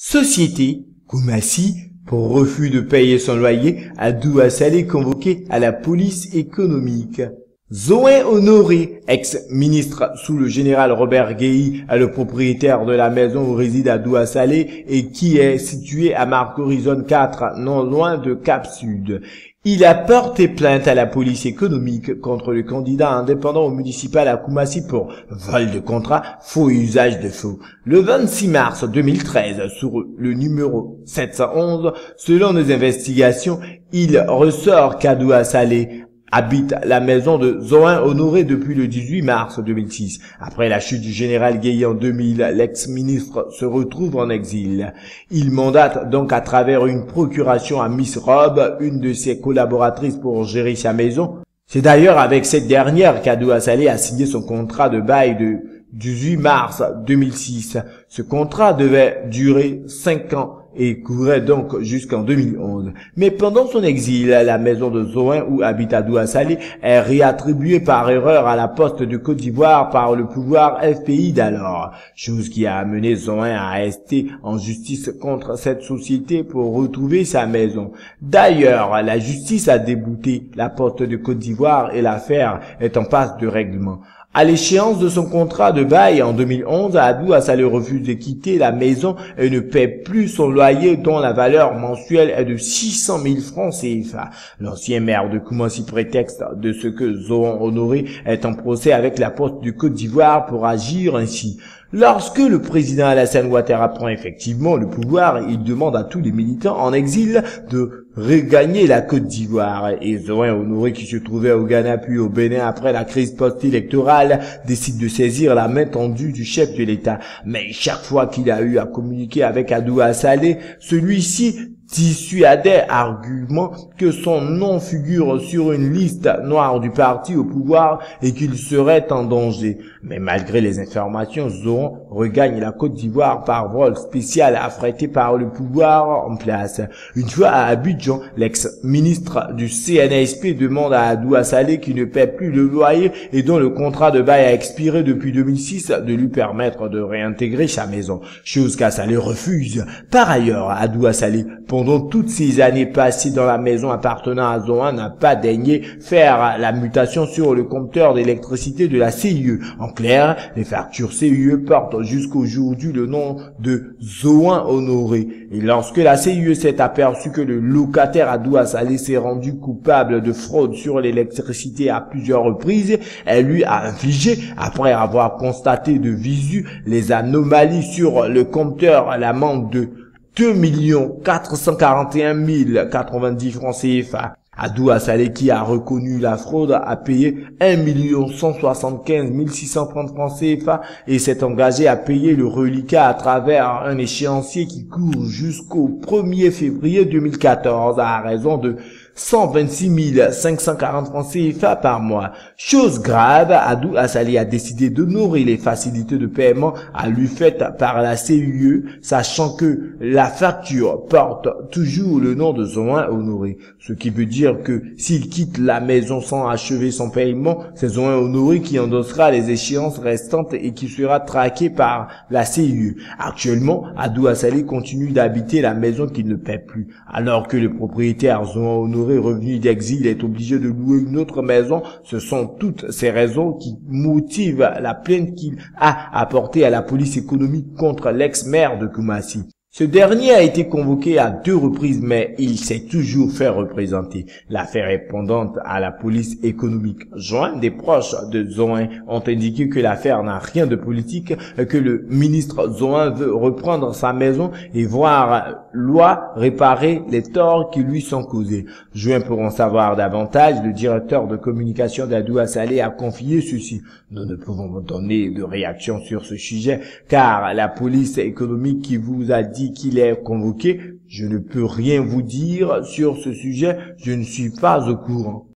Société, Koumassi, pour refus de payer son loyer, Abdou Saleh convoqué à la police économique. Zoé Honoré, ex-ministre sous le général Robert Guéhi, est le propriétaire de la maison où réside Abdou Saleh et qui est située à Marcory zone 4, non loin de Cap Sud. Il a porté plainte à la police économique contre le candidat indépendant au municipal à Koumassi pour vol de contrat, faux et usage de faux. Le 26 mars 2013, sur le numéro 711, selon nos investigations, il ressort qu'Abdou Saleh habite la maison de Zoé Honoré depuis le 18 mars 2006. Après la chute du général Guéhi en 2000, l'ex-ministre se retrouve en exil. Il mandate donc à travers une procuration à Miss Robe, une de ses collaboratrices, pour gérer sa maison. C'est d'ailleurs avec cette dernière qu'Abdou Saleh a signé son contrat de bail de 18 mars 2006. Ce contrat devait durer 5 ans et courait donc jusqu'en 2011. Mais pendant son exil, la maison de Zoé où habite Abdou Saleh est réattribuée par erreur à la Poste de Côte d'Ivoire par le pouvoir FPI d'alors, chose qui a amené Zoé à rester en justice contre cette société pour retrouver sa maison. D'ailleurs, la justice a débouté la Poste de Côte d'Ivoire et l'affaire est en passe de règlement. À l'échéance de son contrat de bail en 2011, Abdou Saleh refuse de quitter la maison et ne paie plus son loyer dont la valeur mensuelle est de 600 000 francs CFA. L'ancien maire de Koumassi prétexte de ce que Zoé Honoré est en procès avec la Poste du Côte d'Ivoire pour agir ainsi. Lorsque le président Alassane Ouattara prend effectivement le pouvoir, il demande à tous les militants en exil de regagner la Côte d'Ivoire. Et Zoé Honoré, qui se trouvait au Ghana puis au Bénin après la crise post-électorale, décide de saisir la main tendue du chef de l'État. Mais chaque fois qu'il a eu à communiquer avec Abdou Saleh, celui-ci dissuadait argument que son nom figure sur une liste noire du parti au pouvoir et qu'il serait en danger. Mais malgré les informations, Zoé regagne la Côte d'Ivoire par vol spécial affrété par le pouvoir en place. Une fois à Abidjan, l'ex-ministre du CNSP demande à Abdou Saleh, qui ne paie plus le loyer et dont le contrat de bail a expiré depuis 2006, de lui permettre de réintégrer sa maison, chose qu'Saleh refuse. Par ailleurs, Abdou Saleh, pendant toutes ces années passées dans la maison appartenant à Zoé, n'a pas daigné faire la mutation sur le compteur d'électricité de la CIE. En clair, les factures CIE portent jusqu'aujourd'hui le nom de Zoé Honoré. Et lorsque la CIE s'est aperçue que le locataire Abdou Saleh s'est rendu coupable de fraude sur l'électricité à plusieurs reprises, elle lui a infligé, après avoir constaté de visu les anomalies sur le compteur, l'amende de 2 441 090 francs CFA. Abdou Saleh, qui a reconnu la fraude, a payé 1 175 630 francs CFA et s'est engagé à payer le reliquat à travers un échéancier qui court jusqu'au 1er février 2014 à raison de 126 540 francs CFA par mois. Chose grave, Abdou Saleh a décidé d'honorer les facilités de paiement à lui faites par la CIE, sachant que la facture porte toujours le nom de Zoé Honoré. Ce qui veut dire que s'il quitte la maison sans achever son paiement, c'est Zoé Honoré qui endossera les échéances restantes et qui sera traqué par la CIE. Actuellement, Abdou Saleh continue d'habiter la maison qu'il ne paie plus, alors que le propriétaire Zoé Honoré revenu d'exil est obligé de louer une autre maison. Ce sont toutes ces raisons qui motivent la plainte qu'il a apportée à la police économique contre l'ex-maire de Koumassi. Ce dernier a été convoqué à 2 reprises, mais il s'est toujours fait représenter. L'affaire est pendante à la police économique. Des proches de Zoé ont indiqué que l'affaire n'a rien de politique, que le ministre Zoé veut reprendre sa maison et voir loi réparer les torts qui lui sont causés. Pour en savoir davantage, le directeur de communication d'Abdou Saleh a confié ceci: nous ne pouvons donner de réaction sur ce sujet car la police économique qui vous a dit qu'il est convoqué, je ne peux rien vous dire sur ce sujet, je ne suis pas au courant.